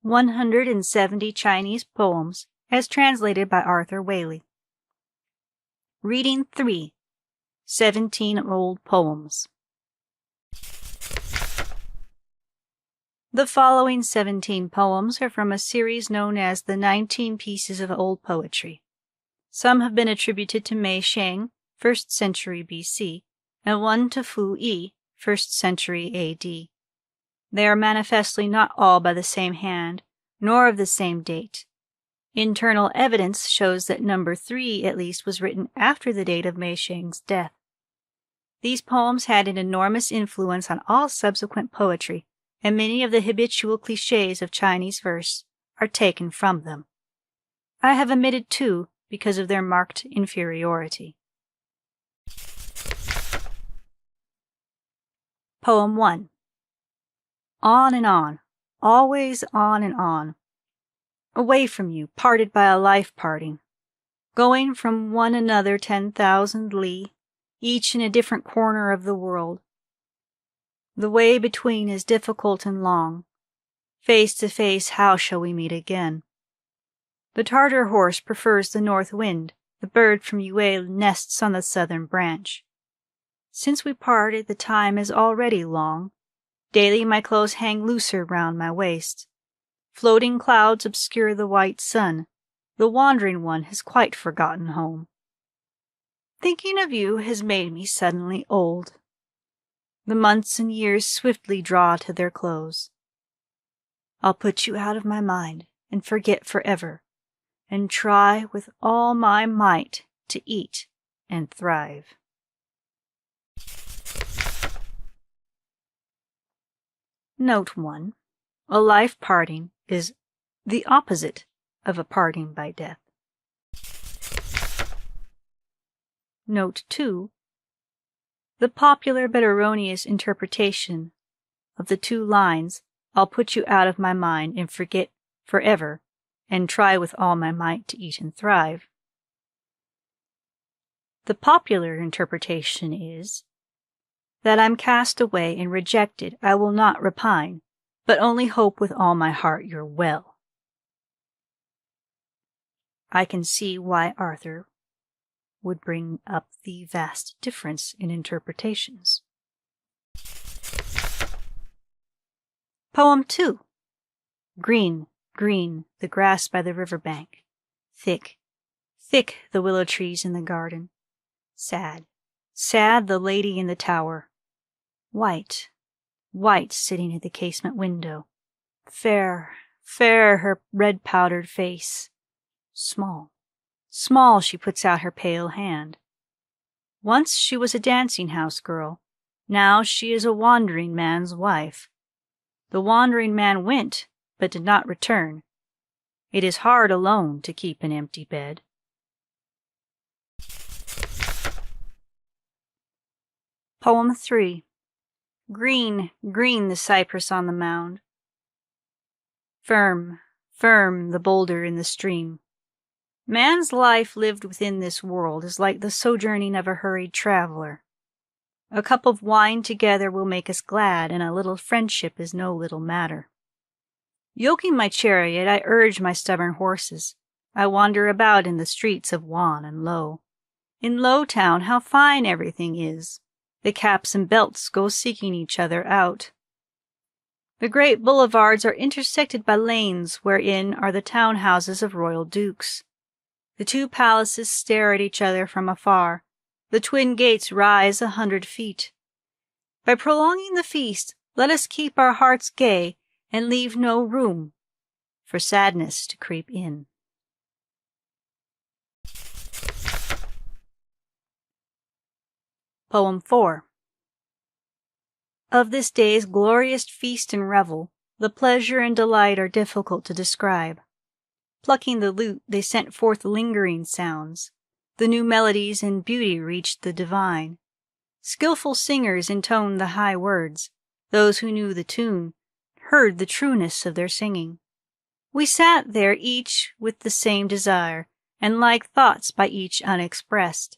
170 Chinese Poems, as translated by Arthur Waley. Reading 3. 17 Old Poems. The following 17 poems are from a series known as the 19 Pieces of Old Poetry. Some have been attributed to Mei Sheng, 1st century BC, and one to Fu Yi, 1st century AD. They are manifestly not all by the same hand, nor of the same date. Internal evidence shows that number 3 at least was written after the date of Mei Sheng's death. These poems had an enormous influence on all subsequent poetry, and many of the habitual cliches of Chinese verse are taken from them. I have omitted 2 because of their marked inferiority. Poem 1. On and on, always on and on. Away from you, parted by a life parting, going from one another 10,000 li, each in a different corner of the world. The way between is difficult and long. Face to face, how shall we meet again? The Tartar horse prefers the north wind, the bird from Yue nests on the southern branch. Since we parted, the time is already long. Daily my clothes hang looser round my waist. Floating clouds obscure the white sun. The wandering one has quite forgotten home. Thinking of you has made me suddenly old. The months and years swiftly draw to their close. I'll put you out of my mind and forget forever, and try with all my might to eat and thrive. Note 1. A life parting is the opposite of a parting by death. Note 2. The popular but erroneous interpretation of the 2 lines, I'll put you out of my mind and forget forever, and try with all my might to eat and thrive. The popular interpretation is that I'm cast away and rejected, I will not repine, but only hope with all my heart you're well. I can see why Arthur would bring up the vast difference in interpretations. Poem 2. Green, green, the grass by the river bank. Thick, thick, the willow trees in the garden. Sad, sad, the lady in the tower. White, white, sitting at the casement window. Fair, fair, her red powdered face. Small, small, she puts out her pale hand. Once she was a dancing-house girl. Now she is a wandering man's wife. The wandering man went, but did not return. It is hard alone to keep an empty bed. Poem 3. Green, green, the cypress on the mound. Firm, firm, the boulder in the stream. Man's life lived within this world is like the sojourning of a hurried traveler. A cup of wine together will make us glad, and a little friendship is no little matter. Yoking my chariot, I urge my stubborn horses. I wander about in the streets of Wan and Lo. In Lo Town, how fine everything is. The caps and belts go seeking each other out. The great boulevards are intersected by lanes wherein are the town houses of royal dukes. The 2 palaces stare at each other from afar. The twin gates rise 100 feet. By prolonging the feast, let us keep our hearts gay and leave no room for sadness to creep in. Poem 4. Of this day's glorious feast and revel, the pleasure and delight are difficult to describe. Plucking the lute, they sent forth lingering sounds. The new melodies and beauty reached the divine. Skillful singers intoned the high words. Those who knew the tune heard the trueness of their singing. We sat there each with the same desire, and like thoughts by each unexpressed.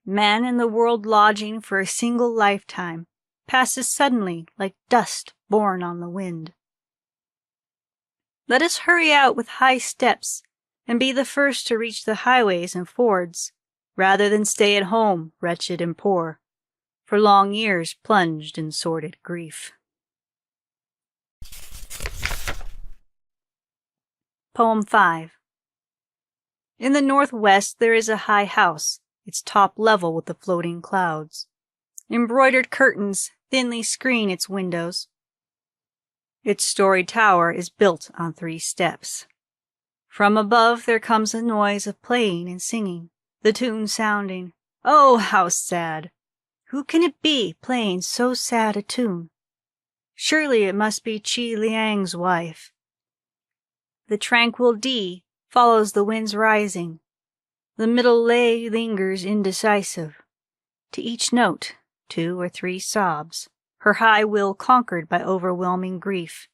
Man in the world lodging for a single lifetime passes suddenly like dust borne on the wind. Let us hurry out with high steps, and be the first to reach the highways and fords, rather than stay at home, wretched and poor, for long years plunged in sordid grief. Poem 5. In the northwest there is a high house, its top level with the floating clouds. Embroidered curtains thinly screen its windows. Its storied tower is built on 3 steps. From above there comes a noise of playing and singing, the tune sounding, "Oh, how sad! Who can it be playing so sad a tune? Surely it must be Chi Liang's wife." The tranquil D follows the wind's rising. The middle lay lingers indecisive. To each note, 2 or 3 sobs, her high will conquered by overwhelming grief.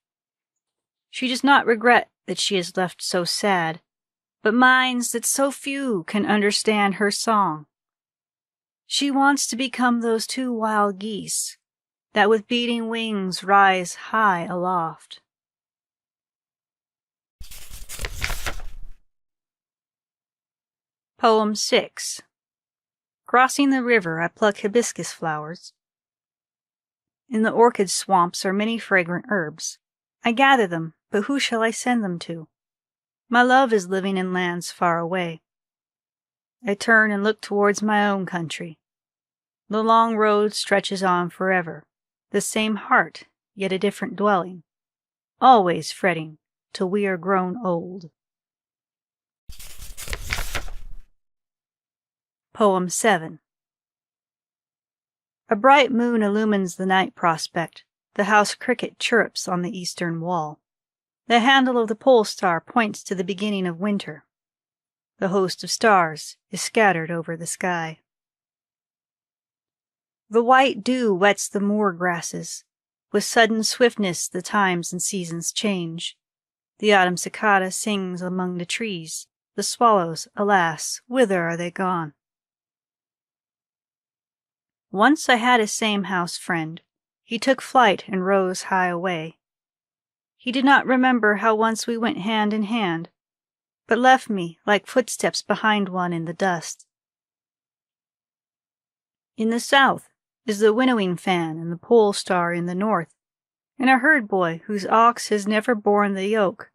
She does not regret that she is left so sad, but minds that so few can understand her song. She wants to become those 2 wild geese that with beating wings rise high aloft. Poem 6. Crossing the river, I pluck hibiscus flowers. In the orchid swamps are many fragrant herbs. I gather them, but who shall I send them to? My love is living in lands far away. I turn and look towards my own country. The long road stretches on forever, the same heart, yet a different dwelling, always fretting till we are grown old. Poem 7. A bright moon illumines the night prospect. The house cricket chirrups on the eastern wall. The handle of the pole star points to the beginning of winter. The host of stars is scattered over the sky. The white dew wets the moor grasses. With sudden swiftness the times and seasons change. The autumn cicada sings among the trees. The swallows, alas, whither are they gone? Once I had a same-house friend. He took flight and rose high away. He did not remember how once we went hand in hand, but left me like footsteps behind one in the dust. In the south is the winnowing fan and the pole star in the north, and a herd boy whose ox has never borne the yoke.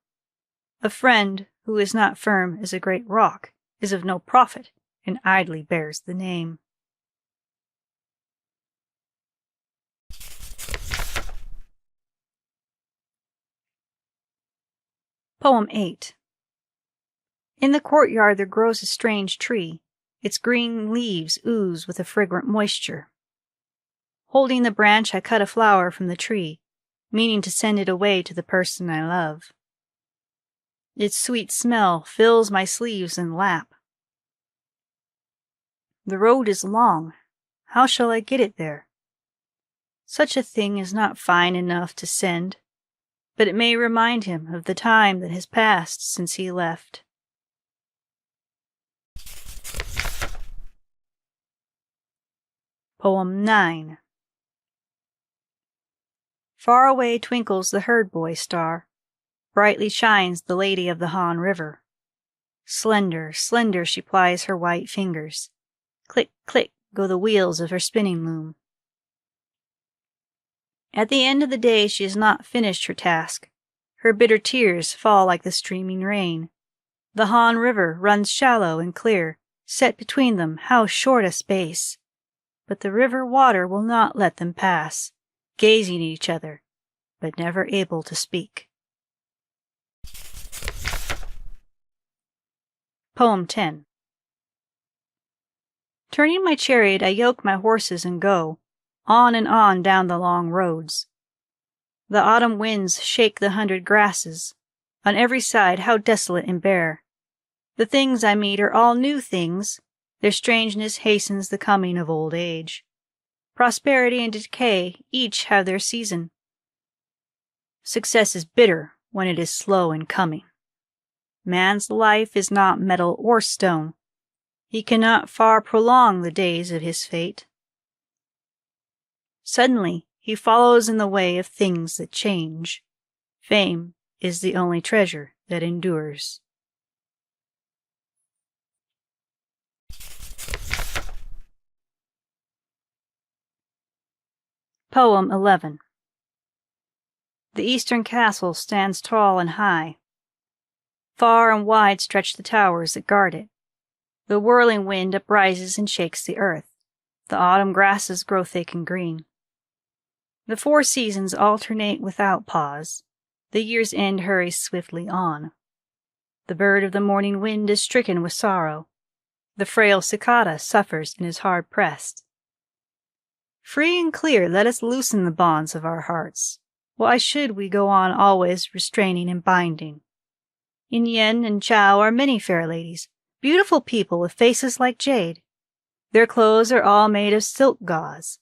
A friend who is not firm as a great rock is of no profit and idly bears the name. Poem 8. In the courtyard there grows a strange tree. Its green leaves ooze with a fragrant moisture. Holding the branch, I cut a flower from the tree, meaning to send it away to the person I love. Its sweet smell fills my sleeves and lap. The road is long. How shall I get it there? Such a thing is not fine enough to send, but it may remind him of the time that has passed since he left. Poem 9. Far away twinkles the herd boy star. Brightly shines the lady of the Han River. Slender, slender she plies her white fingers. Click, click go the wheels of her spinning loom. At the end of the day she has not finished her task. Her bitter tears fall like the streaming rain. The Han River runs shallow and clear, set between them how short a space. But the river water will not let them pass, gazing at each other, but never able to speak. Poem 10. Turning my chariot, I yoke my horses and go, on and on down the long roads. The autumn winds shake the 100 grasses. On every side how desolate and bare. The things I meet are all new things. Their strangeness hastens the coming of old age. Prosperity and decay each have their season. Success is bitter when it is slow in coming. Man's life is not metal or stone. He cannot far prolong the days of his fate. Suddenly he follows in the way of things that change. Fame is the only treasure that endures. Poem 11. The eastern castle stands tall and high. Far and wide stretch the towers that guard it. The whirling wind uprises and shakes the earth. The autumn grasses grow thick and green. The 4 seasons alternate without pause. The year's end hurries swiftly on. The bird of the morning wind is stricken with sorrow. The frail cicada suffers and is hard pressed. Free and clear, let us loosen the bonds of our hearts. Why should we go on always restraining and binding? In Yen and Chow are many fair ladies, beautiful people with faces like jade. Their clothes are all made of silk gauze.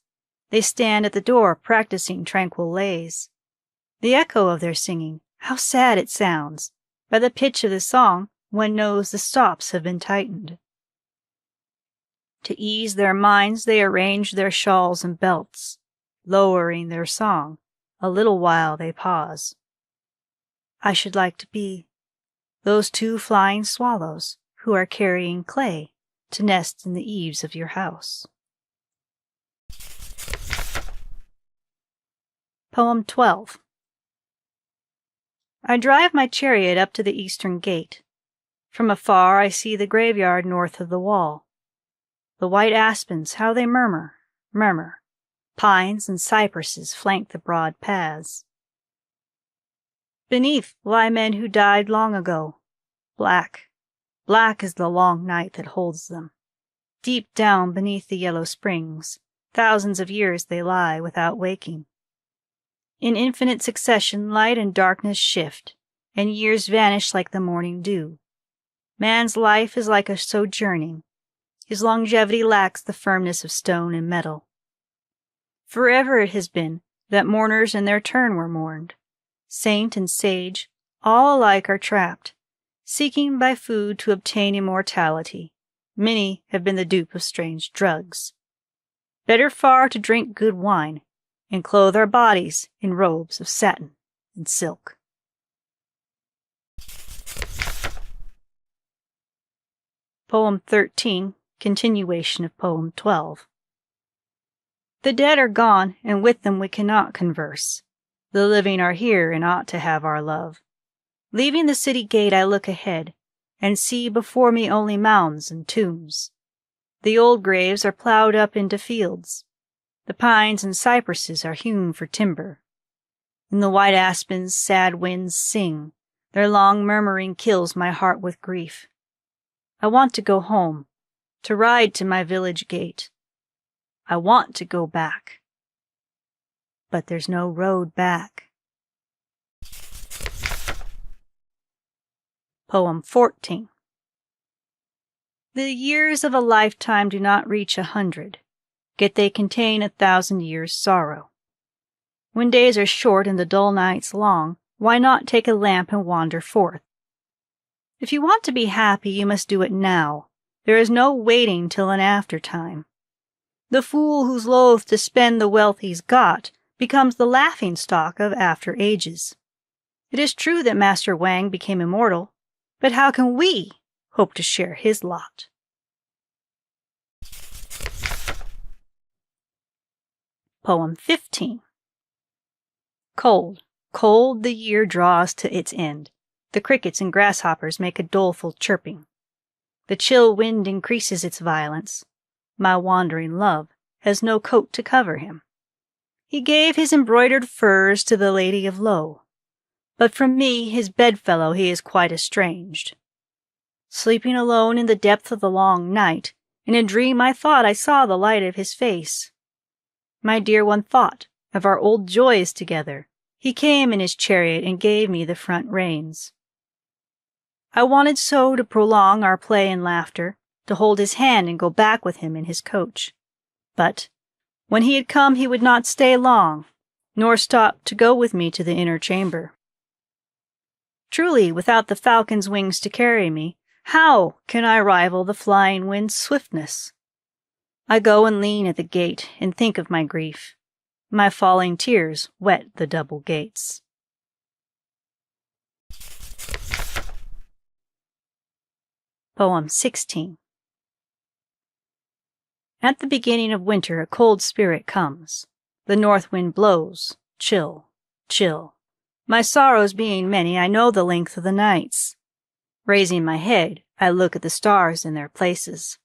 They stand at the door practicing tranquil lays. The echo of their singing, how sad it sounds! By the pitch of the song, one knows the stops have been tightened. To ease their minds, they arrange their shawls and belts. Lowering their song, a little while they pause. I should like to be those 2 flying swallows who are carrying clay to nest in the eaves of your house. Poem 12. I drive my chariot up to the eastern gate. From afar I see the graveyard north of the wall. The white aspens, how they murmur, murmur. Pines and cypresses flank the broad paths. Beneath lie men who died long ago. Black, black is the long night that holds them. Deep down beneath the yellow springs, thousands of years they lie without waking. In infinite succession light and darkness shift, and years vanish like the morning dew. Man's life is like a sojourning. His longevity lacks the firmness of stone and metal. Forever it has been that mourners in their turn were mourned. Saint and sage, all alike are trapped, seeking by food to obtain immortality. Many have been the dupe of strange drugs. Better far to drink good wine, and clothe our bodies in robes of satin and silk. Poem 13, continuation of Poem 12. The dead are gone, and with them we cannot converse. The living are here and ought to have our love. Leaving the city gate I look ahead, and see before me only mounds and tombs. The old graves are plowed up into fields. The pines and cypresses are hewn for timber. In the white aspens sad winds sing. Their long murmuring kills my heart with grief. I want to go home, to ride to my village gate. I want to go back, but there's no road back. Poem 14. The years of a lifetime do not reach 100, yet they contain 1,000 years' sorrow. When days are short and the dull nights long, why not take a lamp and wander forth? If you want to be happy, you must do it now. There is no waiting till an aftertime. The fool who's loath to spend the wealth he's got becomes the laughing-stock of after ages. It is true that Master Wang became immortal, but how can we hope to share his lot? Poem 15. Cold, cold the year draws to its end. The crickets and grasshoppers make a doleful chirping. The chill wind increases its violence. My wandering love has no coat to cover him. He gave his embroidered furs to the lady of Lo, but from me, his bedfellow, he is quite estranged. Sleeping alone in the depth of the long night, in a dream I thought I saw the light of his face. My dear one thought of our old joys together. He came in his chariot and gave me the front reins. I wanted so to prolong our play and laughter, to hold his hand and go back with him in his coach. But when he had come, he would not stay long, nor stop to go with me to the inner chamber. Truly, without the falcon's wings to carry me, how can I rival the flying wind's swiftness? I go and lean at the gate and think of my grief. My falling tears wet the double gates. Poem 16. At the beginning of winter a cold spirit comes. The north wind blows, chill, chill. My sorrows being many, I know the length of the nights. Raising my head, I look at the stars in their places.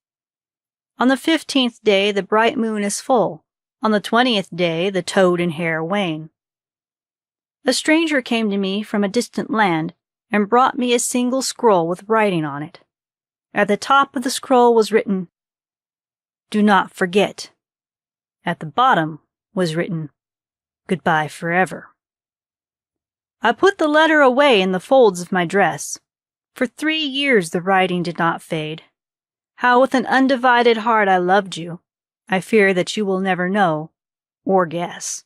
On the 15th day the bright moon is full. On the 20th day the toad and hare wane. A stranger came to me from a distant land and brought me a single scroll with writing on it. At the top of the scroll was written, "Do not forget." At the bottom was written, "Goodbye forever." I put the letter away in the folds of my dress. For 3 years the writing did not fade. How with an undivided heart I loved you, I fear that you will never know or guess.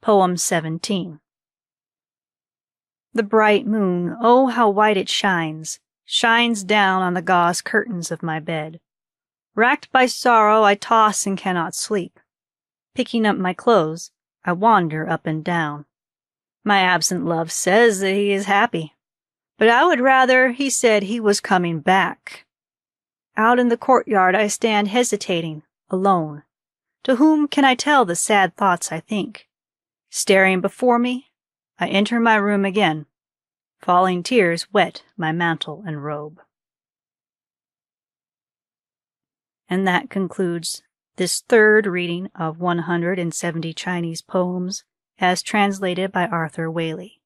Poem 17. The bright moon, oh how white it shines, shines down on the gauze curtains of my bed. Racked by sorrow, I toss and cannot sleep. Picking up my clothes, I wander up and down. My absent love says that he is happy, but I would rather he said he was coming back. Out in the courtyard I stand hesitating, alone. To whom can I tell the sad thoughts I think? Staring before me, I enter my room again. Falling tears wet my mantle and robe. And that concludes this third reading of 170 Chinese poems as translated by Arthur Waley.